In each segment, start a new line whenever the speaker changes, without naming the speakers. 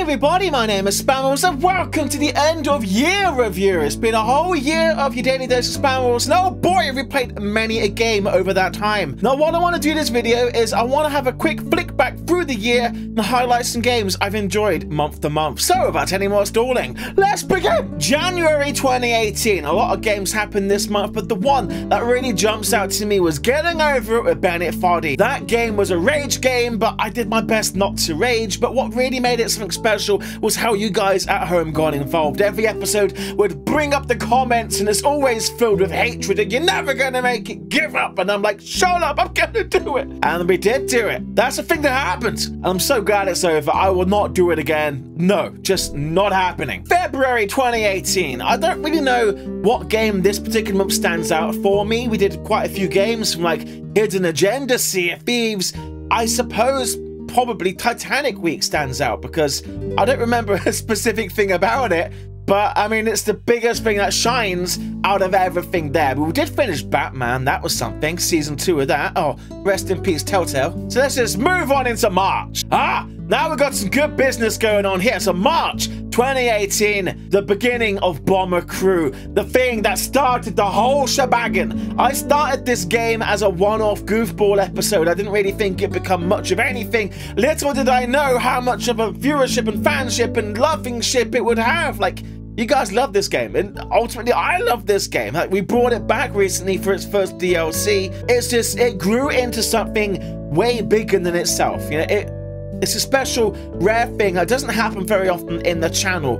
everybody, my name is Spammals and welcome to the end of year review. It's been a whole year of your daily dose of Spammals, and oh boy, have we played many a game over that time. Now what I want to do in this video is I want to have a quick flick back through the year and highlight some games I've enjoyed month to month. So without any more stalling, let's begin! January 2018, a lot of games happened this month, but the one that really jumps out to me was Getting Over It with Bennett Foddy. That game was a rage game, but I did my best not to rage, but what really made it something special was how you guys at home got involved. Every episode would bring up the comments and it's always filled with hatred and you're never gonna make it, give up, and I'm like, shut up, I'm gonna do it. And we did do it. That's the thing that happened. And I'm so glad it's over. I will not do it again. No, just not happening. February 2018. I don't really know what game this particular month stands out for me. We did quite a few games from like Hidden Agenda, Sea of Thieves. I suppose probably Titanic Week stands out because I don't remember a specific thing about it, but I mean, it's the biggest thing that shines out of everything there. But we did finish Batman. That was something. Season 2 of that. Oh, rest in peace, Telltale. So let's just move on into March. Now we've got some good business going on here. So March 2018, the beginning of Bomber Crew, the thing that started the whole shebang. I started this game as a one-off goofball episode. I didn't really think it'd become much of anything. Little did I know how much of a viewership and fanship and lovingship it would have. Like, you guys love this game, and ultimately I love this game. Like, we brought it back recently for its first DLC. It's just, it grew into something way bigger than itself. You know, it's a special, rare thing that doesn't happen very often in the channel.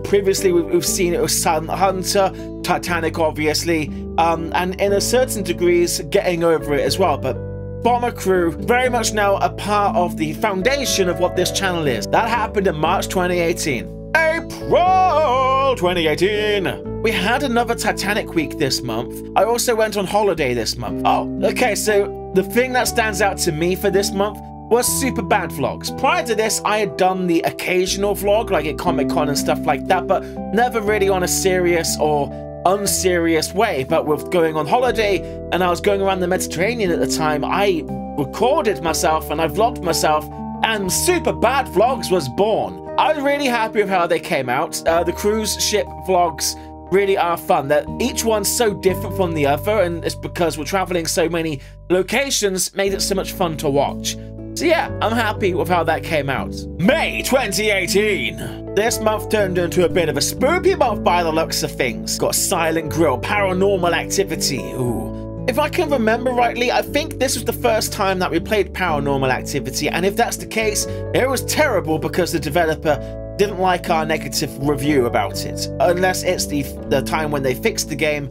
Previously, we've seen it with Silent Hunter, Titanic, obviously, and in a certain degrees, Getting Over It as well. But Bomber Crew, very much now a part of the foundation of what this channel is. That happened in March 2018. April 2018. We had another Titanic Week this month. I also went on holiday this month. Oh, okay, so the thing that stands out to me for this month was super bad vlogs. Prior to this, I had done the occasional vlog, like at Comic-Con and stuff like that, but never really on a serious or unserious way. But with going on holiday, and I was going around the Mediterranean at the time, I recorded myself and I vlogged myself, and Super Bad Vlogs was born. I was really happy with how they came out. The cruise ship vlogs really are fun. That each one's so different from the other, and it's because we're traveling so many locations, made it so much fun to watch. So yeah, I'm happy with how that came out. May 2018. This month turned into a bit of a spooky month by the looks of things. Got Silent Grill, Paranormal Activity. Ooh. If I can remember rightly, I think this was the first time that we played Paranormal Activity, and if that's the case, it was terrible because the developer didn't like our negative review about it. Unless it's the time when they fixed the game,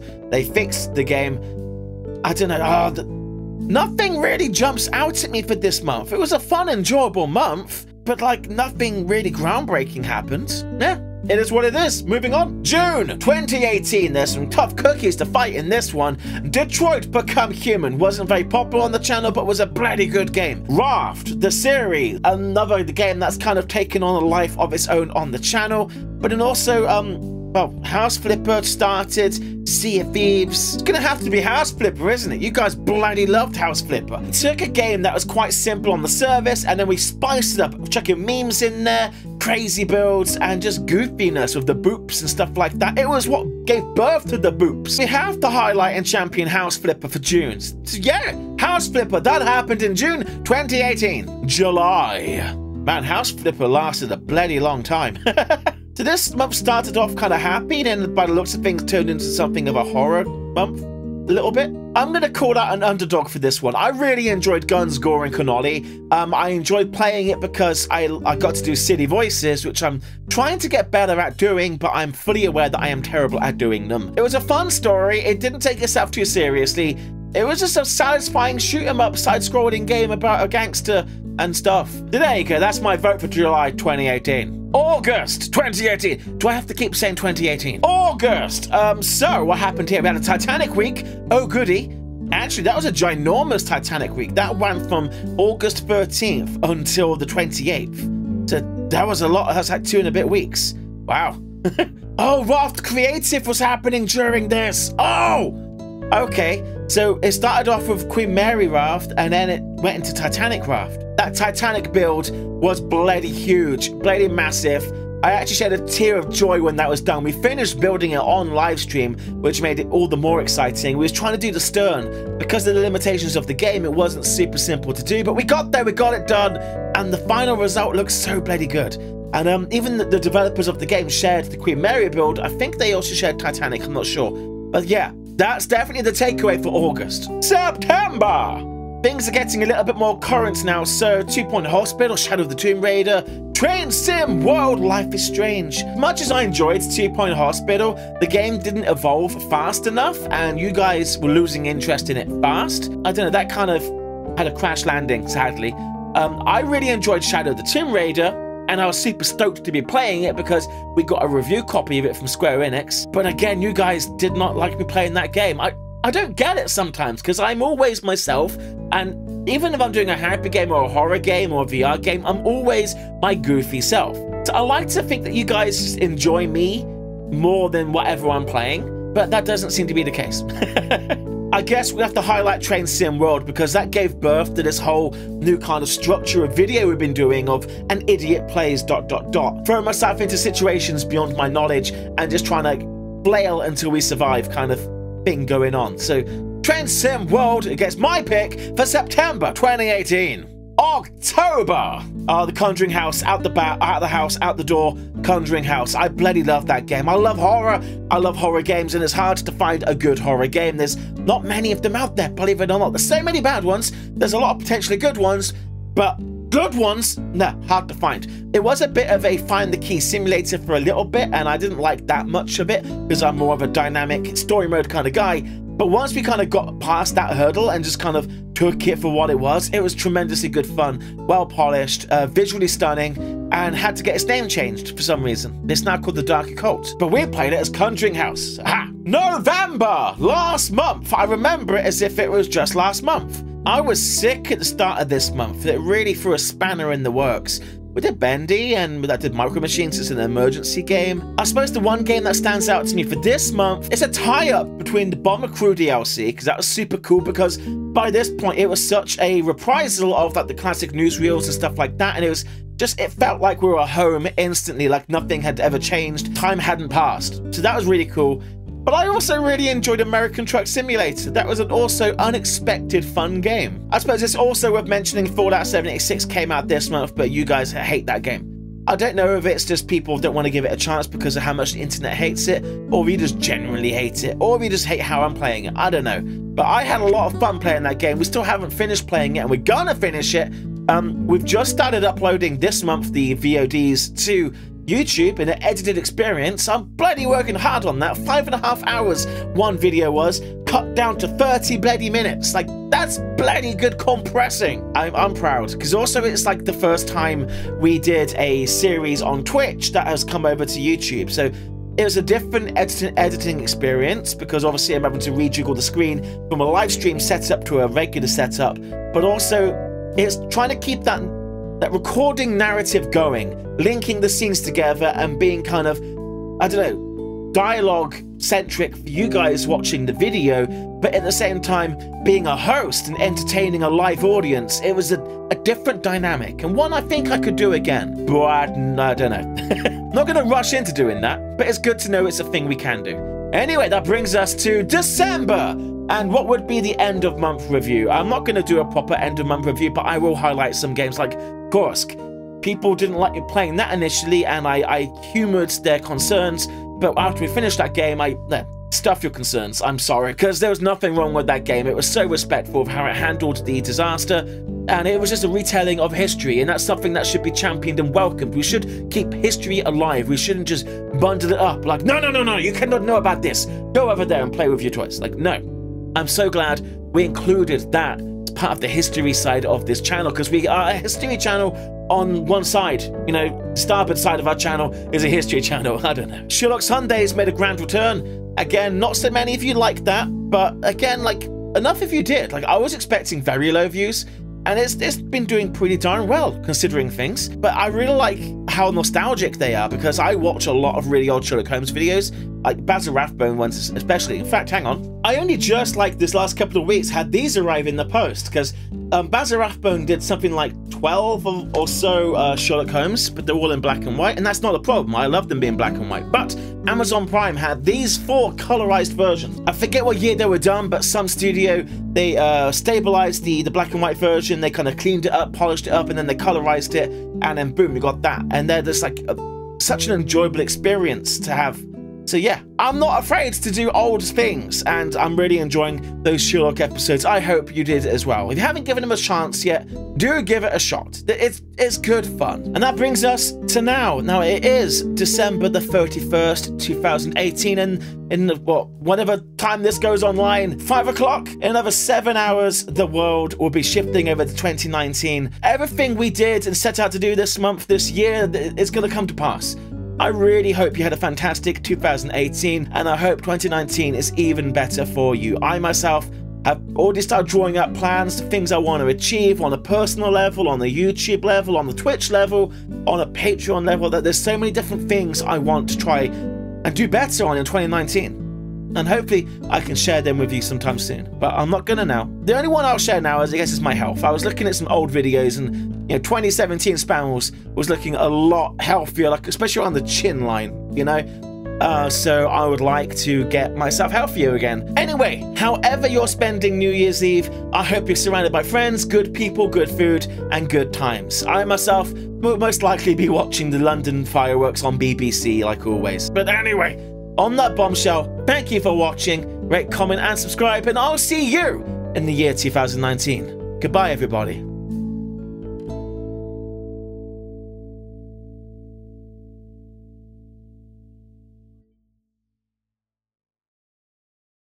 I don't know. Nothing really jumps out at me for this month. It was a fun, enjoyable month, but like nothing really groundbreaking happened. Yeah. It is what it is. Moving on. June 2018. There's some tough cookies to fight in this one. Detroit Become Human wasn't very popular on the channel, but was a bloody good game. Raft, the series, another game that's kind of taken on a life of its own on the channel. But then also, well, House Flipper started, Sea of Thieves. It's gonna have to be House Flipper, isn't it? You guys bloody loved House Flipper. We took a game that was quite simple on the surface, and then we spiced it up, chucking memes in there, crazy builds, and just goofiness with the boops and stuff like that. It was what gave birth to the boops. We have to highlight and champion House Flipper for June. So yeah, House Flipper, that happened in June 2018. July. Man, House Flipper lasted a bloody long time. So this month started off kind of happy, then by the looks of things turned into something of a horror month, a little bit. I'm going to call that an underdog for this one. I really enjoyed Guns, Gore, and Cannoli. I enjoyed playing it because I got to do city voices, which I'm trying to get better at doing, but I'm fully aware that I am terrible at doing them. It was a fun story. It didn't take itself too seriously. It was just a satisfying shoot-'em-up side-scrolling game about a gangster and stuff. So there you go. That's my vote for July 2018. August 2018. Do I have to keep saying 2018? August. So what happened here? We had a Titanic Week. Oh goody. Actually, that was a ginormous Titanic Week. That went from August 13th until the 28th. So that was a lot. That's like 2 and a bit weeks. Wow. Oh, Raft Creative was happening during this. Oh, okay. So it started off with Queen Mary Raft, and then it went into Titanic Raft. That Titanic build was bloody huge, bloody massive. I actually shed a tear of joy when that was done. We finished building it on live stream, which made it all the more exciting. We was trying to do the stern. Because of the limitations of the game, it wasn't super simple to do, but we got there, we got it done, and the final result looks so bloody good. And even the developers of the game shared the Queen Mary build. I think they also shared Titanic, I'm not sure. But yeah, that's definitely the takeaway for August. September! Things are getting a little bit more current now, so 2 Point Hospital, Shadow of the Tomb Raider, Train Sim World, Life is Strange. Much as I enjoyed 2 Point Hospital, the game didn't evolve fast enough, and you guys were losing interest in it fast. I don't know, that kind of had a crash landing, sadly. I really enjoyed Shadow of the Tomb Raider, and I was super stoked to be playing it because we got a review copy of it from Square Enix. But again, you guys did not like me playing that game. I don't get it sometimes, because I'm always myself, and even if I'm doing a happy game or a horror game or a VR game, I'm always my goofy self. So I like to think that you guys enjoy me more than whatever I'm playing, but that doesn't seem to be the case. I guess we have to highlight Train Sim World because that gave birth to this whole new kind of structure of video we've been doing of an idiot plays ... Throwing myself into situations beyond my knowledge and just trying to flail until we survive kind of thing going on. So Train Sim World gets my pick for September 2018. October! The Conjuring House, out the house, out the door, Conjuring House. I bloody love that game. I love horror. I love horror games, and it's hard to find a good horror game. There's not many of them out there, believe it or not. There's so many bad ones. There's a lot of potentially good ones, but good ones, nah, hard to find. It was a bit of a find the key simulator for a little bit, and I didn't like that much of it because I'm more of a dynamic story mode kind of guy. But once we kind of got past that hurdle and just kind of took it for what it was tremendously good fun, well polished, visually stunning, and had to get its name changed for some reason. It's now called The Dark Occult, but we played it as Conjuring House. Aha! November! Last month! I remember it as if it was just last month. I was sick at the start of this month. It really threw a spanner in the works. We did Bendy, and that did Micro Machines. It's an emergency game. I suppose the one game that stands out to me for this month is a tie-up between the Bomber Crew DLC, because that was super cool, because by this point it was such a reprisal of like the classic newsreels and stuff like that, and it was just, it felt like we were home instantly, like nothing had ever changed, time hadn't passed. So that was really cool. But I also really enjoyed American Truck Simulator. That was an also unexpected fun game. I suppose it's also worth mentioning Fallout 76 came out this month, but you guys hate that game. I don't know if it's just people don't want to give it a chance because of how much the internet hates it, or we just genuinely hate it, or we just hate how I'm playing it. I don't know. But I had a lot of fun playing that game. We still haven't finished playing it, and we're gonna finish it. We've just started uploading this month the VODs to YouTube in an edited experience. I'm bloody working hard on that. 5.5 hours one video was, cut down to 30 bloody minutes. Like, that's bloody good compressing. I'm proud, because also it's like the first time we did a series on Twitch that has come over to YouTube. So it was a different editing experience, because obviously I'm having to rejiggle the screen from a live stream setup to a regular setup, but also it's trying to keep that recording narrative going, linking the scenes together and being kind of, I don't know, dialogue centric for you guys watching the video, but at the same time being a host and entertaining a live audience. It was a different dynamic, and one I think I could do again, but I don't know. Not gonna rush into doing that, but it's good to know it's a thing we can do. Anyway, that brings us to December. And what would be the end of month review? I'm not going to do a proper end of month review, but I will highlight some games like Kursk. People didn't like me playing that initially, and I humoured their concerns, but after we finished that game, stuff your concerns, I'm sorry, because there was nothing wrong with that game. It was so respectful of how it handled the disaster, and it was just a retelling of history, and that's something that should be championed and welcomed. We should keep history alive. We shouldn't just bundle it up like, no, you cannot know about this. Go over there and play with your toys. Like, no. I'm so glad we included that as part of the history side of this channel, because we are a history channel on one side. You know, the starboard side of our channel is a history channel. I don't know. Sherlock Sundays made a grand return. Again, not so many of you liked that, but again, like, enough if you did. Like, I was expecting very low views, and it's been doing pretty darn well considering things. But I really like how nostalgic they are, because I watch a lot of really old Sherlock Holmes videos, like Basil Rathbone ones especially. In fact, hang on, I only just, like, this last couple of weeks had these arrive in the post, because Basil Rathbone did something like 12 or so Sherlock Holmes, but they're all in black and white, and that's not a problem. I love them being black and white. But Amazon Prime had these 4 colorized versions. I forget what year they were done, but some studio, they stabilized the black and white version, they kind of cleaned it up, polished it up, and then they colorized it, and then boom, you got that. And they're just like such an enjoyable experience to have. So yeah, I'm not afraid to do old things, and I'm really enjoying those Sherlock episodes. I hope you did as well. If you haven't given them a chance yet, do give it a shot. It's good fun. And that brings us to now. Now it is December the 31st, 2018, and in whatever time this goes online, 5 o'clock, in another 7 hours, the world will be shifting over to 2019. Everything we did and set out to do this month, this year, is going to come to pass. I really hope you had a fantastic 2018, and I hope 2019 is even better for you. I myself have already started drawing up plans to things I want to achieve on a personal level, on the YouTube level, on the Twitch level, on a Patreon level. That there's so many different things I want to try and do better on in 2019. And hopefully I can share them with you sometime soon. But I'm not gonna now. The only one I'll share now is, I guess, is my health. I was looking at some old videos, and 2017 Spammals was looking a lot healthier, like especially on the chin line, so I would like to get myself healthier again. Anyway, however you're spending New Year's Eve, I hope you're surrounded by friends, good people, good food, and good times. I myself will most likely be watching the London fireworks on BBC, like always. But anyway, on that bombshell, thank you for watching, rate, comment, and subscribe, and I'll see you in the year 2019. Goodbye, everybody.